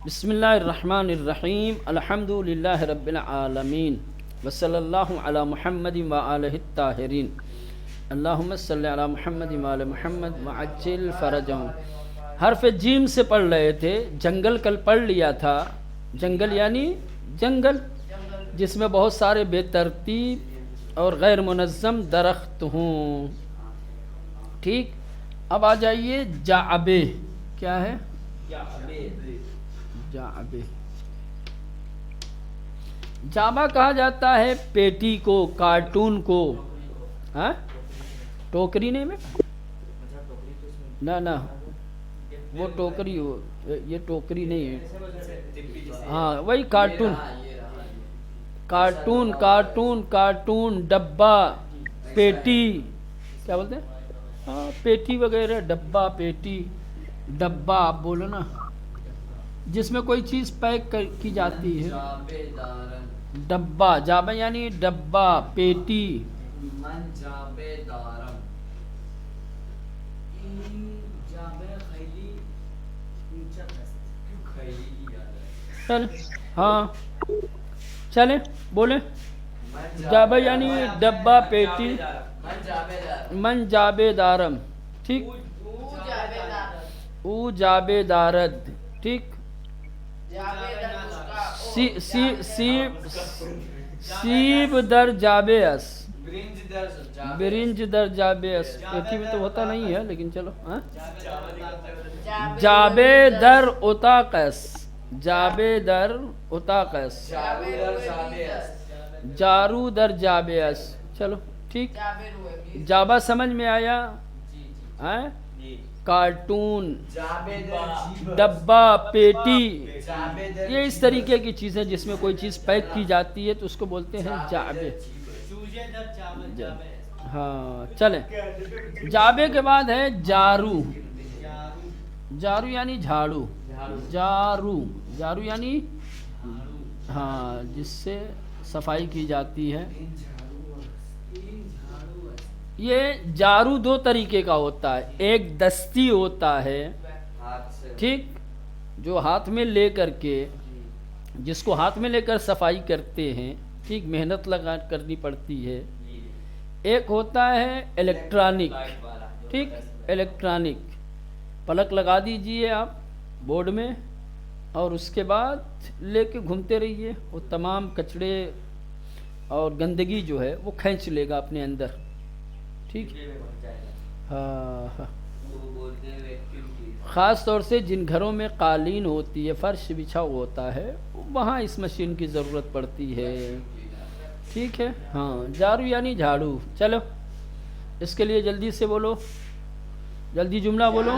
بسم اللہ الرحمن الرحیم الحمد للہ رب العالمین وصلی اللہ علی محمد وآلہ الطاہرین اللہم صلی علی محمد وآل محمد وعجل فرجہم۔ حرف جیم سے پڑھ رہے تھے، جنگل کل پڑھ لیا تھا۔ جنگل یعنی جنگل جس میں بہت سارے بے ترتیب اور غیر منظم درخت ہوں۔ ٹھیک، اب آ جائیے جعبے۔ کیا ہے؟ جعبے۔ جعبہ کہا جاتا ہے پیٹی کو، کارٹون کو۔ ہاں، ٹوکری نہیں میں نہ وہ ٹوکری ہو، یہ ٹوکری نہیں ہے۔ ہاں وہی کارٹون، کارٹون کارٹون کارٹون، ڈبہ، پیٹی، کیا بولتے ہیں؟ ہاں پیٹی وغیرہ، ڈبہ، پیٹی، ڈبہ آپ بولو نا، جس میں کوئی چیز پیک کی جاتی ہے۔ ڈبہ، جابہ یعنی ڈبہ، پیٹی۔ چل ہاں چلیں بولیں، جابہ یعنی ڈبہ، پیٹی، من جابے دارم۔ ٹھیک، او جابے دارد۔ ٹھیک، سیب در جابے اس، برنج در جابے اس۔ پیٹی میں تو ہوتا نہیں ہے لیکن چلو۔ جابے در اتاقس، جابے در اتاقس، جارو در جابے اس۔ چلو ٹھیک، جابہ سمجھ میں آیا؟ کارٹون، ڈبہ، پیٹی، یہ اس طریقے کی چیزیں جس میں کوئی چیز پیک کی جاتی ہے تو اس کو بولتے ہیں جعبے۔ ہاں چلیں، جعبے کے بعد ہے جارو۔ جارو یعنی جھاڑو، جارو، جارو یعنی ہاں جس سے صفائی کی جاتی ہے۔ یہ جارو دو طریقے کا ہوتا ہے، ایک دستی ہوتا ہے، ٹھیک، جو ہاتھ میں لے کر کے، جس کو ہاتھ میں لے کر صفائی کرتے ہیں، ٹھیک، محنت لگا کرنی پڑتی ہے۔ ایک ہوتا ہے الیکٹرانک، ٹھیک، الیکٹرانک، پلک لگا دیجئے آپ بورڈ میں اور اس کے بعد لے کے گھومتے رہیے، وہ تمام کچڑے اور گندگی جو ہے وہ کھینچ لے گا اپنے اندر۔ ٹھیک، ہاں، خاص طور سے جن گھروں میں قالین ہوتی ہے، فرش بچھا ہوتا ہے، وہاں اس مشین کی ضرورت پڑتی ہے۔ ٹھیک ہے، ہاں، جارو یعنی جھاڑو۔ چلو اس کے لیے جلدی سے بولو، جلدی جملہ بولو۔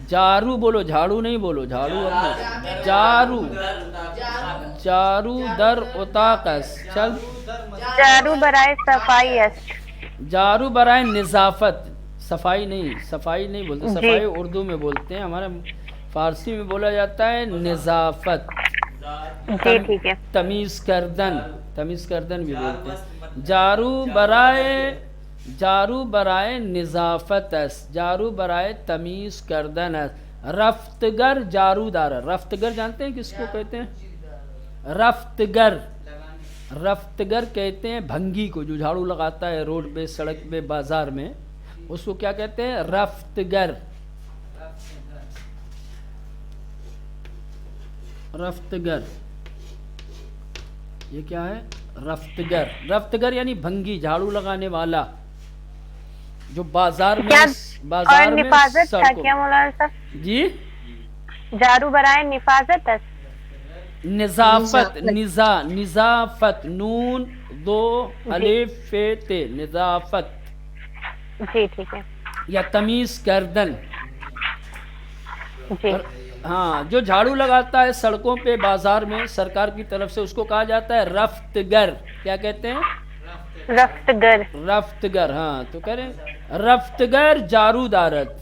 جارو بولو، جھاڑو نہیں بولو، جھاڑو جارو، جارو در اتاقس۔ چل، جارو برائے صفائی است، جارو برائے نظافت، صفائی نہیں، صفائی نہیں بولتے، صفائی اردو میں بولتے ہیں، ہمارے فارسی میں بولا جاتا ہے نظافت۔ جی ٹھیک ہے۔ تمیز کردن، تمیز کردن بھی بولتے ہیں۔ جارو برائے، جارو برائے نظافت است، جارو برائے تمیز کردن است۔ رفتگر جارو دار، رفتگر جانتے ہیں کس کو کہتے ہیں؟ رفتگر، رفتگر کہتے ہیں بھنگی کو، جو جھاڑو لگاتا ہے روڈ پہ، سڑک پہ، بازار میں، اس کو کیا کہتے ہیں؟ رفتگر۔ رفتگر، یہ کیا ہے؟ رفتگر، رفتگر یعنی بھنگی، جھاڑو لگانے والا، جو بازار میں، بازار میں، نفاذت تھا کیا مولانا صاحب؟ جی، جارو برائے نفاذت است، نظافت، نظافت، نون دو الف ف ت، نظافت، جی ٹھیک ہے۔ یا تمیز کردن۔ جی ہاں، جو جھاڑو لگاتا ہے سڑکوں پہ، بازار میں، سرکار کی طرف سے، اس کو کہا جاتا ہے رفتگر۔ کیا کہتے ہیں؟ رفتگر، رفتگر۔ ہاں تو کہہ رہے ہیں رفتگر جارو دارت،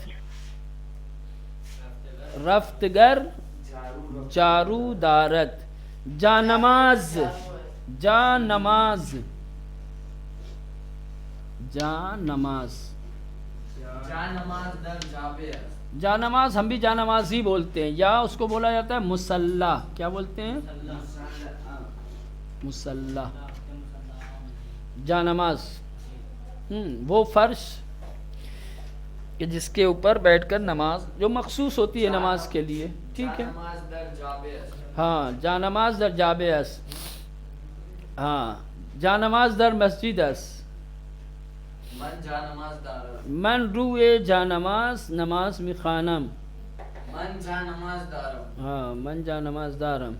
رفتگر جارو دارت۔ جا نماز، جا نماز، جا نماز، جانماز در جابے جانماز ہم بھی جانماز ہی بولتے ہیں، یا اس کو بولا جاتا ہے مصلی. کیا بولتے ہیں؟ مصلی. جانماز وہ فرش کہ جس کے اوپر بیٹھ کر نماز جو مخصوص ہوتی ہے نماز کے لیے. ٹھیک ہے. جانماز در جابے ہاں جانماز در جابے اس. ہاں جانماز در مسجد اس. من جانماز دارم من روی جانماز نماز میخوانم. من جانماز دارم ہاں من جانماز دارم.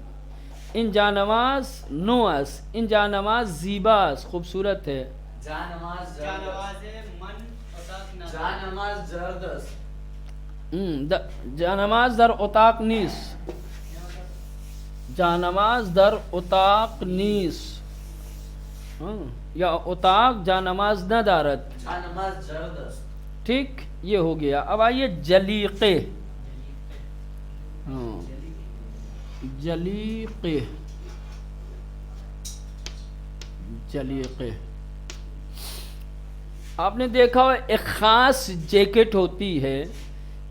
این جانماز نو است. این جانماز زیبا است، خوبصورت ہے. جانماز زرد است جانماز زرد است جانماز در اتاق نیست. جانماز در اتاق نیست. یا اتاق جانماز ندارد. جانماز زرد است ٹھیک یہ ہو گیا. اب آئیے جلیقے. ہاں جلیقے. جلیقے آپ نے دیکھا ہو ایک خاص جیکٹ ہوتی ہے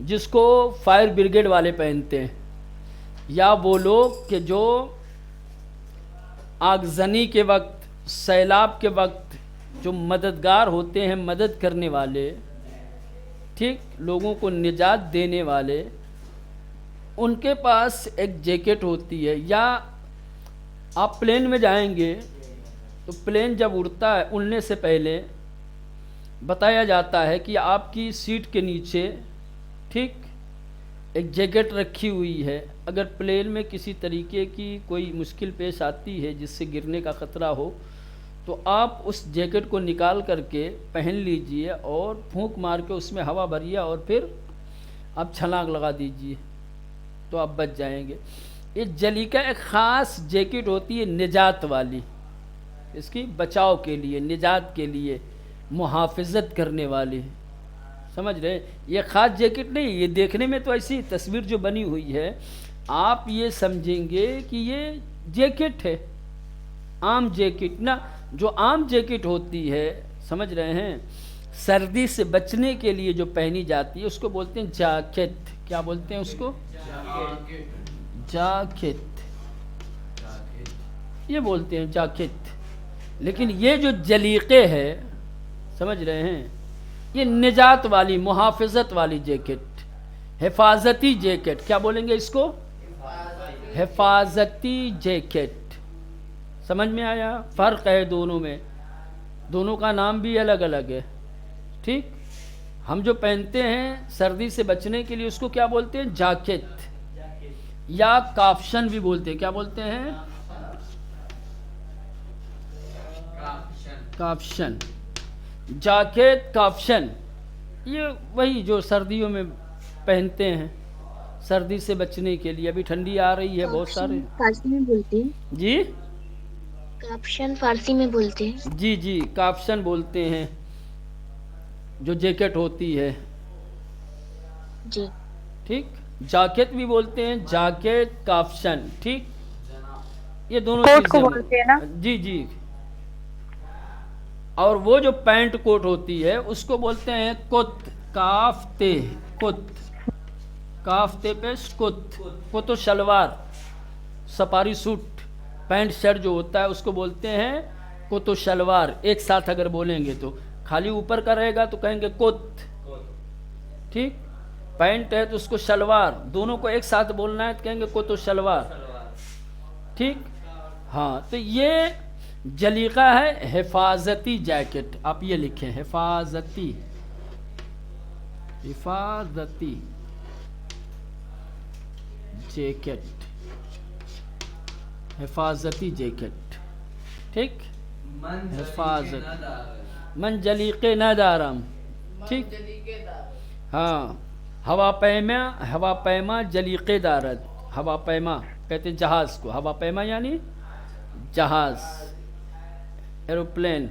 جس کو فائر بریگیڈ والے پہنتے ہیں، یا وہ لوگ کہ جو آگزنی کے وقت، سیلاب کے وقت جو مددگار ہوتے ہیں، مدد کرنے والے، ٹھیک، لوگوں کو نجات دینے والے، ان کے پاس ایک جیکٹ ہوتی ہے. یا آپ پلین میں جائیں گے تو پلین جب اڑتا ہے، اڑنے سے پہلے بتایا جاتا ہے کہ آپ کی سیٹ کے نیچے ٹھیک ایک جیکٹ رکھی ہوئی ہے. اگر پلین میں کسی طریقے کی کوئی مشکل پیش آتی ہے جس سے گرنے کا خطرہ ہو تو آپ اس جیکٹ کو نکال کر کے پہن لیجئے اور پھونک مار کے اس میں ہوا بھریے اور پھر آپ چھلانگ لگا دیجئے تو آپ بچ جائیں گے. یہ جلی کا ایک خاص جیکٹ ہوتی ہے نجات والی، اس کی بچاؤ کے لیے، نجات کے لیے، محافظت کرنے والی. سمجھ رہے؟ یہ خاص جیکٹ نہیں، یہ دیکھنے میں تو ایسی تصویر جو بنی ہوئی ہے آپ یہ سمجھیں گے کہ یہ جیکٹ ہے، عام جیکٹ نہ. جو عام جیکٹ ہوتی ہے سمجھ رہے ہیں سردی سے بچنے کے لیے جو پہنی جاتی ہے اس کو بولتے ہیں جاکٹ. کیا بولتے ہیں اس کو؟ جاکٹ. یہ بولتے ہیں جاکٹ. لیکن یہ جو جلیقے ہے سمجھ رہے ہیں یہ نجات والی، محافظت والی جیکٹ، حفاظتی جیکٹ. کیا بولیں گے اس کو؟ حفاظتی جیکٹ. سمجھ میں آیا؟ فرق ہے دونوں میں، دونوں کا نام بھی الگ الگ ہے. ٹھیک، ہم جو پہنتے ہیں سردی سے بچنے کے لیے اس کو کیا بولتے ہیں؟ جاکٹ، یا کافشن بھی بولتے ہیں. کیا بولتے ہیں؟ کافشن. جاکٹ، کافشن، یہ وہی جو سردیوں میں پہنتے ہیں سردی سے بچنے کے لیے. ابھی ٹھنڈی آ رہی ہے بہت سارے. فارسی میں بولتے ہیں جی کاپشن، فارسی میں بولتے ہیں. جی جی کافشن بولتے ہیں جو جیکٹ ہوتی ہے. جی ٹھیک، جاکٹ بھی بولتے ہیں، جاکٹ، کافشن. ٹھیک، یہ دونوں کوٹ کو چیزیں بولتے ہیں نا؟ جی جی. اور وہ جو پینٹ کوٹ ہوتی ہے اس کو بولتے ہیں کت. کاف تے، کت، کاف تے پیش کت. کت و شلوار، سپاری سوٹ، پینٹ شرٹ جو ہوتا ہے اس کو بولتے ہیں کت و شلوار. ایک ساتھ اگر بولیں گے تو خالی اوپر کا رہے گا تو کہیں گے کت. ٹھیک، پینٹ ہے تو اس کو شلوار، دونوں کو ایک ساتھ بولنا ہے تو کہیں گے کت و شلوار. ٹھیک، ہاں. تو یہ جلیقہ ہے حفاظتی جیکٹ. آپ یہ لکھیں حفاظتی، حفاظتی جیکٹ، حفاظتی جیکٹ. ٹھیک، حفاظت. من جلیقے نہ دارم. ٹھیک، ہاں. ہوا پیما، ہوا پیما جلیقے دارد. ہوا پیما کہتے ہیں جہاز کو، ہوا پیما یعنی جہاز، ایروپلین.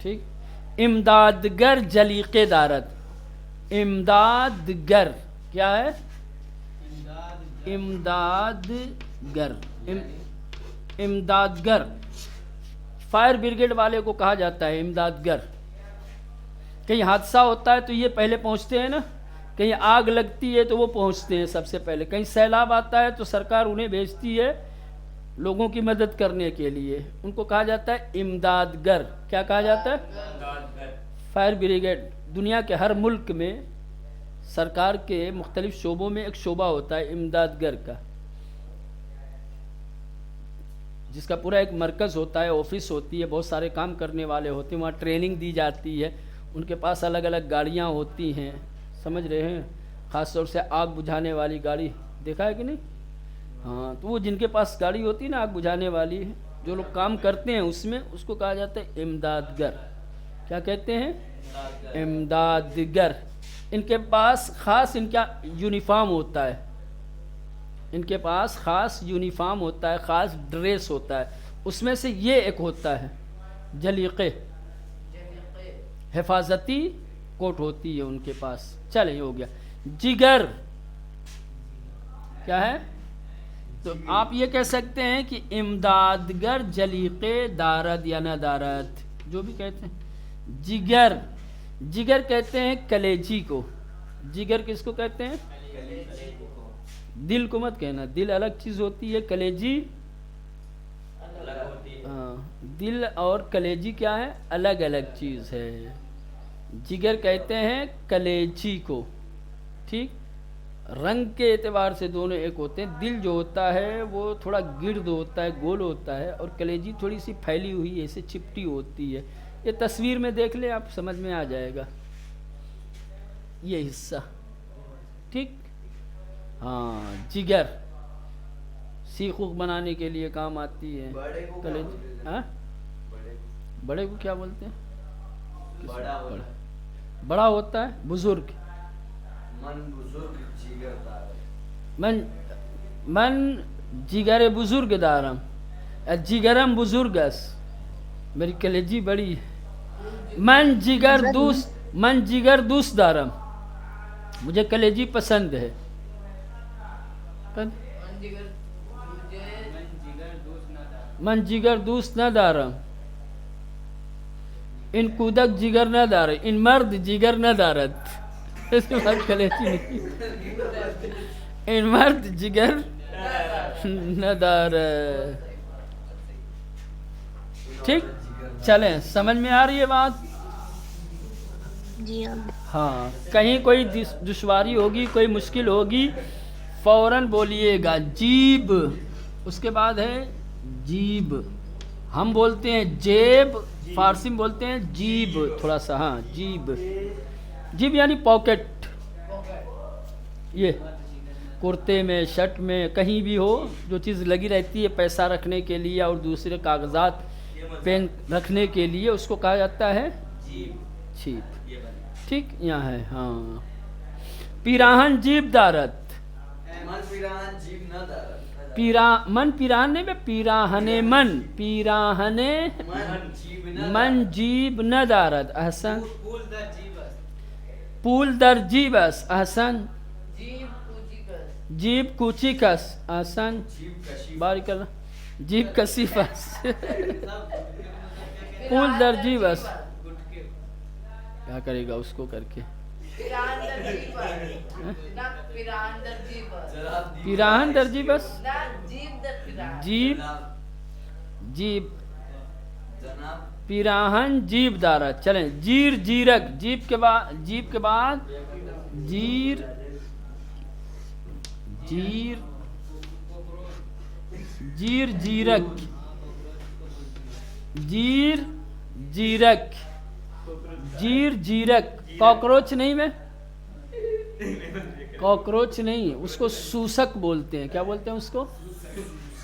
ٹھیک، امدادگر جلیقے دارد. امدادگر کیا ہے؟ امدادگر. امدادگر فائر بریگیڈ والے کو کہا جاتا ہے امدادگر. کہیں حادثہ ہوتا ہے تو یہ پہلے پہنچتے ہیں نا، کہیں آگ لگتی ہے تو وہ پہنچتے ہیں سب سے پہلے، کہیں سیلاب آتا ہے تو سرکار انہیں بھیجتی ہے لوگوں کی مدد کرنے کے لیے، ان کو کہا جاتا ہے امدادگر۔ کیا کہا جاتا ہے؟ Fire brigade. دنیا کے ہر ملک میں سرکار کے مختلف شعبوں میں ایک شعبہ ہوتا ہے امدادگر کا، جس کا پورا ایک مرکز ہوتا ہے، آفس ہوتی ہے، بہت سارے کام کرنے والے ہوتے ہیں، وہاں ٹریننگ دی جاتی ہے، ان کے پاس الگ الگ گاڑیاں ہوتی ہیں، سمجھ رہے ہیں، خاص طور سے آگ بجھانے والی گاڑی دیکھا ہے کہ نہیں؟ ہاں، تو وہ جن کے پاس گاڑی ہوتی ہے نا آگ بجھانے والی، جو لوگ کام کرتے ہیں اس میں، اس کو کہا جاتا ہے امدادگر۔ کیا کہتے ہیں؟ امدادگر۔ ان کے پاس خاص ان کا یونیفارم ہوتا ہے، ان کے پاس خاص یونیفارم ہوتا ہے، خاص ڈریس ہوتا ہے، اس میں سے یہ ایک ہوتا ہے جلیقے، حفاظتی کوٹ ہوتی ہے ان کے پاس۔ چلیں، یہ ہو گیا۔ جگر کیا ہے؟ تو آپ یہ کہہ سکتے ہیں کہ امدادگر جلیقے دارد یا نہ دارد، جو بھی کہتے ہیں۔ جگر، جگر کہتے ہیں کلیجی کو۔ جگر کس کو کہتے ہیں؟ دل کو مت کہنا، دل الگ چیز ہوتی ہے، کلیجی ہاں، دل اور کلیجی کیا ہے؟ الگ الگ چیز ہے۔ جگر کہتے ہیں کلیجی کو، ٹھیک؟ رنگ کے اعتبار سے دونوں ایک ہوتے ہیں۔ دل جو ہوتا ہے وہ تھوڑا گرد ہوتا ہے، گول ہوتا ہے، اور کلیجی تھوڑی سی پھیلی ہوئی ایسے چپٹی ہوتی ہے۔ یہ تصویر میں دیکھ لیں آپ، سمجھ میں آ جائے گا یہ حصہ، ٹھیک؟ ہاں، جگر سیخ ووخ بنانے کے لیے کام آتی ہے کلیجی۔ ہاں، بڑے کو کیا بولتے ہیں؟ بڑا ہوتا ہے بزرگ، من جگر بزرگ دارم، جگرم بزرگس، میری کلیجی بڑی ہے۔ من جگر دوست دارم، مجھے کلیجی پسند ہے۔ من جگر دوست نہ دارم، ان کودک جگر نہ دارے، ان مرد جگر نہ دارد، اس کے بعد کلیجی نہیں، ان مرد جگر نہ دارد، ٹھیک؟ چلیں، سمجھ میں آ رہی ہے بات؟ جی ہاں، کہیں کوئی دشواری ہوگی، کوئی مشکل ہوگی، فوراً بولیے گا۔ جیب، اس کے بعد ہے جیب، ہم بولتے ہیں جیب، فارسی میں بولتے ہیں جیب تھوڑا سا، ہاں جیب، جیب یعنی پاکٹ، یہ کرتے میں، شرٹ میں، کہیں بھی ہو جو چیز لگی رہتی ہے پیسہ رکھنے کے لیے اور دوسرے کاغذات پین رکھنے کے لیے، اس کو کہا جاتا ہے جیب، ٹھیک؟ یہاں ہے ہاں۔ پیراہن جیب دارت، من پیراہن نہیں، پیراہن من، پیراہن من جیب نہ دارد، احسن۔ پول در جیبس، احسن۔ جیب کوچی کس، احسن، بارک اللہ۔ جیب کثیفس، پول در جیبس، کیا کرے گا اس کو کر کے؟ پیراہن در جیبس، جیب، جیب، پیراہن جیب دارت۔ چلیں، جیر جیرک، جیب کے بعد جیر، جیر، جیر جیرک، جیر جیرک، جیر جیرک، کاکروچ نہیں، میں کاکروچ نہیں، اس کو سوسک بولتے ہیں۔ کیا بولتے ہیں اس کو؟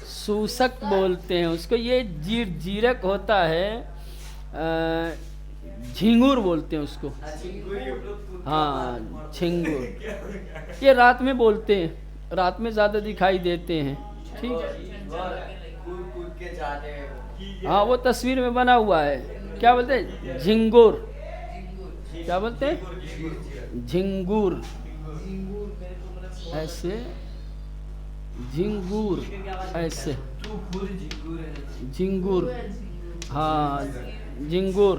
سوسک بولتے ہیں اس کو۔ یہ جیر جیرک ہوتا ہے، جھینگور بولتے ہیں اس کو، ہاں جھینگور، یہ رات میں بولتے ہیں، رات میں زیادہ دکھائی دیتے ہیں، ٹھیک؟ ہاں، وہ تصویر میں بنا ہوا ہے۔ کیا بولتے ہیں؟ جھینگور، کیا بولتے ہیں؟ جھینگور، ایسے جھینگور، ایسے جھینگور، ہاں جھینگور،